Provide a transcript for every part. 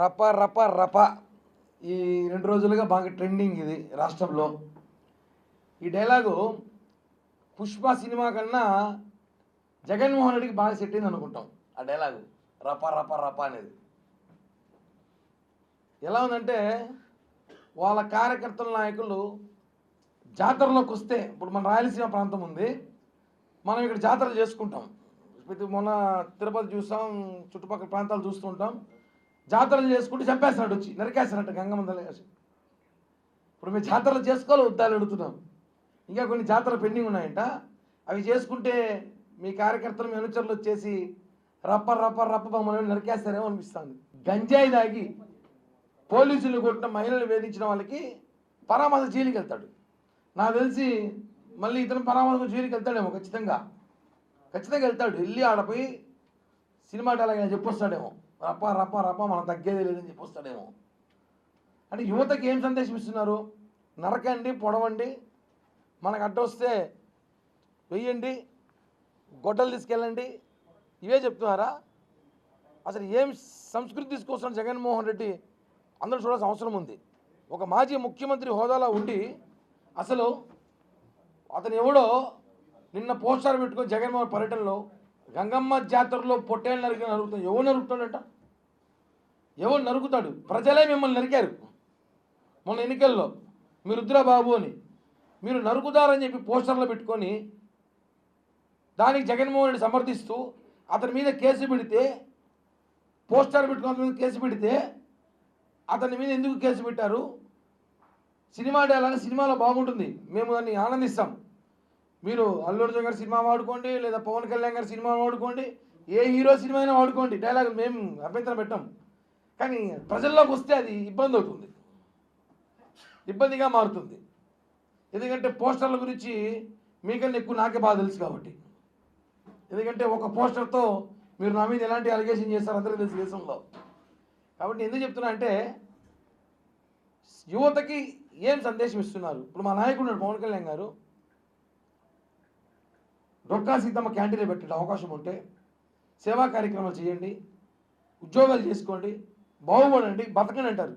రప రప రప ఈ 2 రోజులుగా బాగా ట్రెండింగ్ ఇది రాష్ట్రంలో. ఈ డైలాగు పుష్ప సినిమా కన్నా జగన్మోహన్ రెడ్డికి బాగా సెట్ అయింది అనుకుంటాం. ఆ డైలాగు రప రప రప అనేది ఎలా ఉందంటే, వాళ్ళ కార్యకర్తల నాయకులు జాతరలోకి వస్తే, ఇప్పుడు మన రాయలసీమ ప్రాంతం ఉంది, మనం ఇక్కడ జాతరలు చేసుకుంటాం. మొన్న తిరుపతి చూస్తాం, చుట్టుపక్కల ప్రాంతాలు చూస్తూ ఉంటాం. జాతరలు చేసుకుంటూ చంపేస్తున్నాడు, వచ్చి నరికేస్తున్నట్టు గంగమ్మ. ఇప్పుడు మేము జాతరలు చేసుకోవాలి వద్దాలు అడుగుతున్నాం. ఇంకా కొన్ని జాతరలు పెండింగ్ ఉన్నాయంట. అవి చేసుకుంటే మీ కార్యకర్తలు మీ అనుచరులు వచ్చేసి రప్ప రప్ప రప్ప మమ్మల్ని నరికేస్తారేమో అనిపిస్తుంది. గంజాయి దాగి పోలీసులు కొట్టిన మహిళలు వేధించిన వాళ్ళకి పరామర్శ జైలుకి వెళ్తాడు. నాకు తెలిసి మళ్ళీ ఇతను పరామర్శ జైలుకి వెళ్తాడేమో, ఖచ్చితంగా వెళ్తాడు. వెళ్ళి ఆడపోయి సినిమా డైలాగ్ చెప్పొస్తాడేమో, రప్ప రప్ప రప్ప మనం తగ్గేదే లేదని చెప్పొస్తాడేమో. అంటే యువతకి ఏం సందేశం ఇస్తున్నారు? నరకండి, పొడవండి, మనకు అడ్డొస్తే వెయ్యండి, గొడ్డలు తీసుకెళ్ళండి, ఇవే చెప్తున్నారా? అసలు ఏం సంస్కృతి తీసుకొస్తున్న జగన్మోహన్ రెడ్డి అందరూ చూడాల్సిన అవసరం ఉంది. ఒక మాజీ ముఖ్యమంత్రి హోదాలో ఉండి అసలు అతను ఎవడో నిన్న పోస్టర్ పెట్టుకొని జగన్మోహన్ పర్యటనలో గంగమ్మ జాతరలో పొట్టేళ్ళు నరుకుతాడు. ఎవరు నరుకుతాడంట? ఎవరు నరుకుతాడు? ప్రజలే మిమ్మల్ని నరికారు మొన్న ఎన్నికల్లో. మీరు రుద్రా బాబు అని మీరు నరుకుతారని చెప్పి పోస్టర్లో పెట్టుకొని దానికి జగన్మోహన్ రెడ్డి సమర్థిస్తూ అతని మీద కేసు పెడితే, పోస్టర్ పెట్టుకుని అతని మీద కేసు పెడితే అతని మీద ఎందుకు కేసు పెట్టారు? సినిమా డైలాగ్ సినిమాలో బాగుంటుంది, మేము దాన్ని ఆనందిస్తాం. మీరు అల్లు అర్జున్ గారి సినిమా వాడుకోండి, లేదా పవన్ కళ్యాణ్ గారి సినిమా వాడుకోండి, ఏ హీరో సినిమా అయినా వాడుకోండి, డైలాగ్ మేము అభ్యంతరం పెట్టాం. కానీ ప్రజల్లోకి వస్తే అది ఇబ్బంది అవుతుంది, ఇబ్బందిగా మారుతుంది. ఎందుకంటే పోస్టర్ల గురించి మీకన్నా ఎక్కువ నాకే బాగా తెలుసు కాబట్టి. ఎందుకంటే ఒక పోస్టర్తో మీరు నా మీద ఎలాంటి అలిగేషన్ చేస్తారు అందరికీ తెలుసు దేశంలో. కాబట్టి ఎందుకు చెప్తున్నా అంటే, యువతకి ఏం సందేశం ఇస్తున్నారు? ఇప్పుడు మా నాయకుడు పవన్ కళ్యాణ్ గారు డొక్కా సీతమ్మ క్యాంటీన్లో పెట్టే అవకాశం ఉంటే సేవా కార్యక్రమాలు చేయండి, ఉద్యోగాలు చేసుకోండి, బాగుపడండి, బతకండి అంటారు.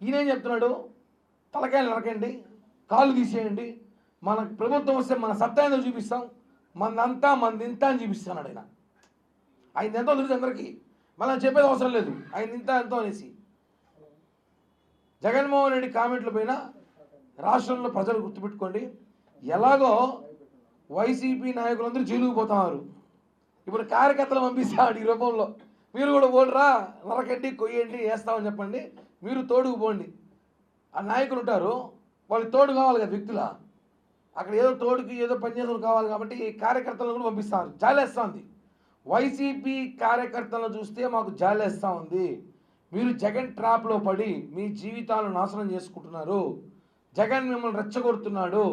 ఈయనేం చెప్తున్నాడు? తలకాయలు నరకండి, కాళ్ళు తీసేయండి, మన ప్రభుత్వం వస్తే మన సత్తా ఏందో చూపిస్తాం, మందంతా మందింత అని చూపిస్తున్నాడు ఆయన. ఆయన ఎంతో తెలుసు అందరికీ, మళ్ళీ చెప్పేది అవసరం లేదు, ఆయన ఇంత ఎంతో అనేసి. జగన్మోహన్ రెడ్డి కామెంట్లు పైన రాష్ట్రంలో ప్రజలు గుర్తుపెట్టుకోండి, ఎలాగో వైసీపీ నాయకులందరూ జైలుకు పోతున్నారు. ఇప్పుడు కార్యకర్తలు పంపిస్తాడు ఈ రూపంలో, మీరు కూడా ఓడరా, నరకండి, కొయ్యండి, వేస్తామని చెప్పండి, మీరు తోడుకు పోండి. ఆ నాయకులు ఉంటారు, వాళ్ళు తోడు కావాలి కదా వ్యక్తుల, అక్కడ ఏదో తోడుకి ఏదో పనిచేసులు కావాలి కాబట్టి ఈ కార్యకర్తలను కూడా పంపిస్తారు. జాలేస్తూ ఉంది. వైసీపీ కార్యకర్తలను చూస్తే మాకు జాలేస్తూ ఉంది. మీరు జగన్ ట్రాప్లో పడి మీ జీవితాలను నాశనం చేసుకుంటున్నారు. జగన్ మిమ్మల్ని రెచ్చగొడుతున్నాడు.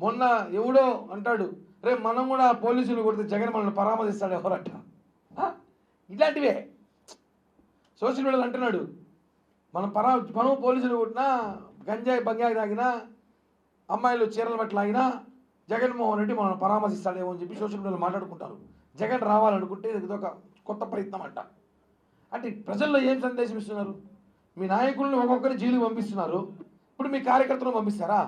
మొన్న ఎవడో అంటాడు, రేపు మనం కూడా పోలీసులు కొడితే జగన్ మనల్ని పరామర్శిస్తాడు ఎవరట. ఇలాంటివే సోషల్ మీడియాలో అంటున్నాడు, మనం పోలీసులు కొట్టినా, గంజాయి బంగాయి తాగినా, అమ్మాయిలు చీరల మెట్లు ఆగినా జగన్మోహన్ రెడ్డి మనల్ని పరామర్శిస్తాడేమో అని చెప్పి సోషల్ మీడియాలో మాట్లాడుకుంటారు. జగన్ రావాలనుకుంటే ఇది ఒక కొత్త ప్రయత్నం అంట. అంటే ప్రజల్లో ఏం సందేశం ఇస్తున్నారు? మీ నాయకులను ఒక్కొక్కరి జైలుకి పంపిస్తున్నారు, ఇప్పుడు మీ కార్యకర్తలను పంపిస్తారా?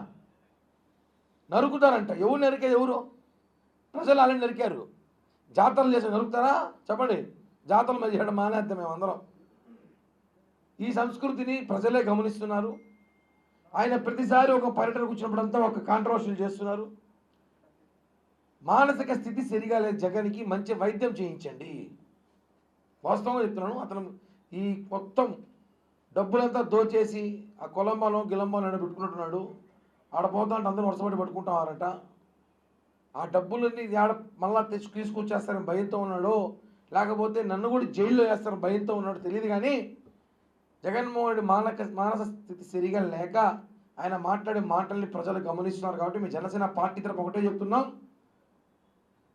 నరుకుతారంట. ఎవరు నరికేది? ఎవరు? ప్రజలు అలాంటి నరికారు. జాతరలు చేసి నరుకుతారా? చెప్పండి. జాతరలు మరి చేయడం మానేద్దాం మేము అందరం. ఈ సంస్కృతిని ప్రజలే గమనిస్తున్నారు. ఆయన ప్రతిసారి ఒక పర్యటనకు వచ్చినప్పుడంతా ఒక కాంట్రవర్షియల్ చేస్తున్నారు. మానసిక స్థితి సరిగా లేదు జగన్కి, మంచి వైద్యం చేయించండి. వాస్తవంగా చెప్తున్నాను. అతను ఈ మొత్తం డబ్బులంతా దోచేసి ఆ కొలంబాలో గిలంబాలో పెట్టుకుంటున్నాడు. ఆడ పోతా అంటే అందరూ వరుసపడి పట్టుకుంటావారంట. ఆ డబ్బులన్నీ మళ్ళా తీసుకొచ్చేస్తారని భయంతో ఉన్నాడు, లేకపోతే నన్ను కూడా జైల్లో వేస్తారని భయంతో ఉన్నాడు తెలియదు. కానీ జగన్మోహన్ రెడ్డి మానసిక స్థితి సరిగా లేక ఆయన మాట్లాడే మాటల్ని ప్రజలు గమనిస్తున్నారు. కాబట్టి మీ జనసేన పార్టీ తరపు ఒకటే చెప్తున్నాం,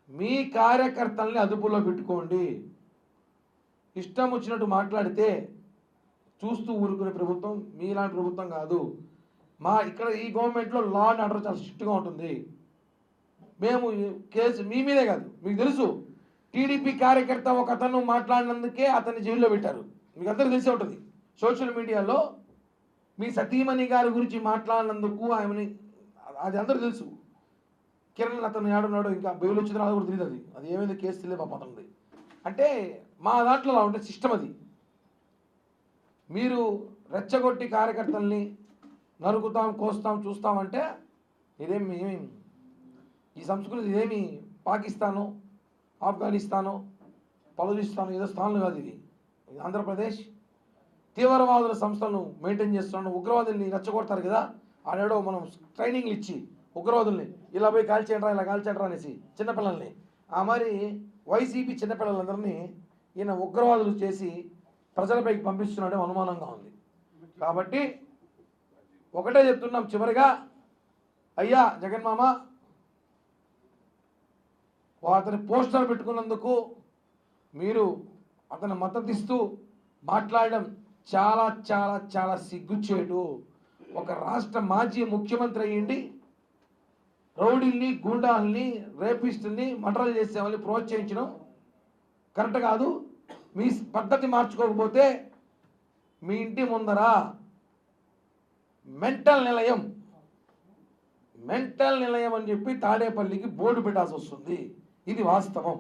మీ కార్యకర్తల్ని అదుపులో పెట్టుకోండి. ఇష్టం వచ్చినట్టు మాట్లాడితే చూస్తూ ఊరుకునే ప్రభుత్వం మీలాంటి ప్రభుత్వం కాదు. ఇక్కడ ఈ గవర్నమెంట్లో లా అండ్ ఆర్డర్ చాలా స్ట్రిక్ట్గా ఉంటుంది. మేము కేసు మీ మీదే కాదు, మీకు తెలుసు టీడీపీ కార్యకర్త ఒక అతను మాట్లాడినందుకే అతన్ని జైల్లో పెట్టారు, మీకు అందరికీ తెలిసే ఉంటుంది. సోషల్ మీడియాలో మీ సతీమణి గారి గురించి మాట్లాడినందుకు ఆమెని, అది అందరూ తెలుసు. కిరణ్ అతను ఏడున్నాడు, ఇంకా బెయిల్ వచ్చిన తర్వాత కూడా తెలియదు. అది ఏమైంది, కేసు తెలియదు పాప అతనిది. అంటే మా దాంట్లో అలా ఉంటే సిస్టమ్ అది. మీరు రెచ్చగొట్టి కార్యకర్తల్ని నరుకుతాం, కోస్తాం, చూస్తామంటే ఇదేమి ఈ సంస్కృతి ఇదేమి పాకిస్తాను, ఆఫ్ఘనిస్తాను, బలూచిస్తాను ఏదో స్థానాలు కాదు. ఇది ఆంధ్రప్రదేశ్. తీవ్రవాదుల సంస్థలను మెయింటైన్ చేస్తున్నాను. ఉగ్రవాదుల్ని రెచ్చగొడతారు కదా, ఆడేడో మనం ట్రైనింగ్లు ఇచ్చి ఉగ్రవాదుల్ని ఇలా పోయి కాల్చేయండిరా, ఇలా కాల్చేయండిరా అనేసి చిన్నపిల్లల్ని, ఆ మరి వైసీపీ చిన్నపిల్లలందరినీ ఈయన ఉగ్రవాదులు చేసి ప్రజలపైకి పంపిస్తున్నాడే అనుమానంగా ఉంది. కాబట్టి ఒకటే చెప్తున్నాం చివరిగా, అయ్యా జగన్మామ, అతని పోస్టర్ పెట్టుకున్నందుకు మీరు అతను మద్దతిస్తూ మాట్లాడడం చాలా చాలా చాలా సిగ్గుచేటు. ఒక రాష్ట్ర మాజీ ముఖ్యమంత్రి అయ్యిండి రౌడీల్ని, గూండాల్ని, రేపిస్టుల్ని, మర్డర్లు చేసే వాళ్ళని ప్రోత్సహించడం కరెక్ట్ కాదు. మీ పద్ధతి మార్చుకోకపోతే మీ ఇంటి ముందర మెంటల్ నిలయం అని చెప్పి తాడేపల్లికి బోర్డు పెట్టాల్సి వస్తుంది. ఇది వాస్తవం.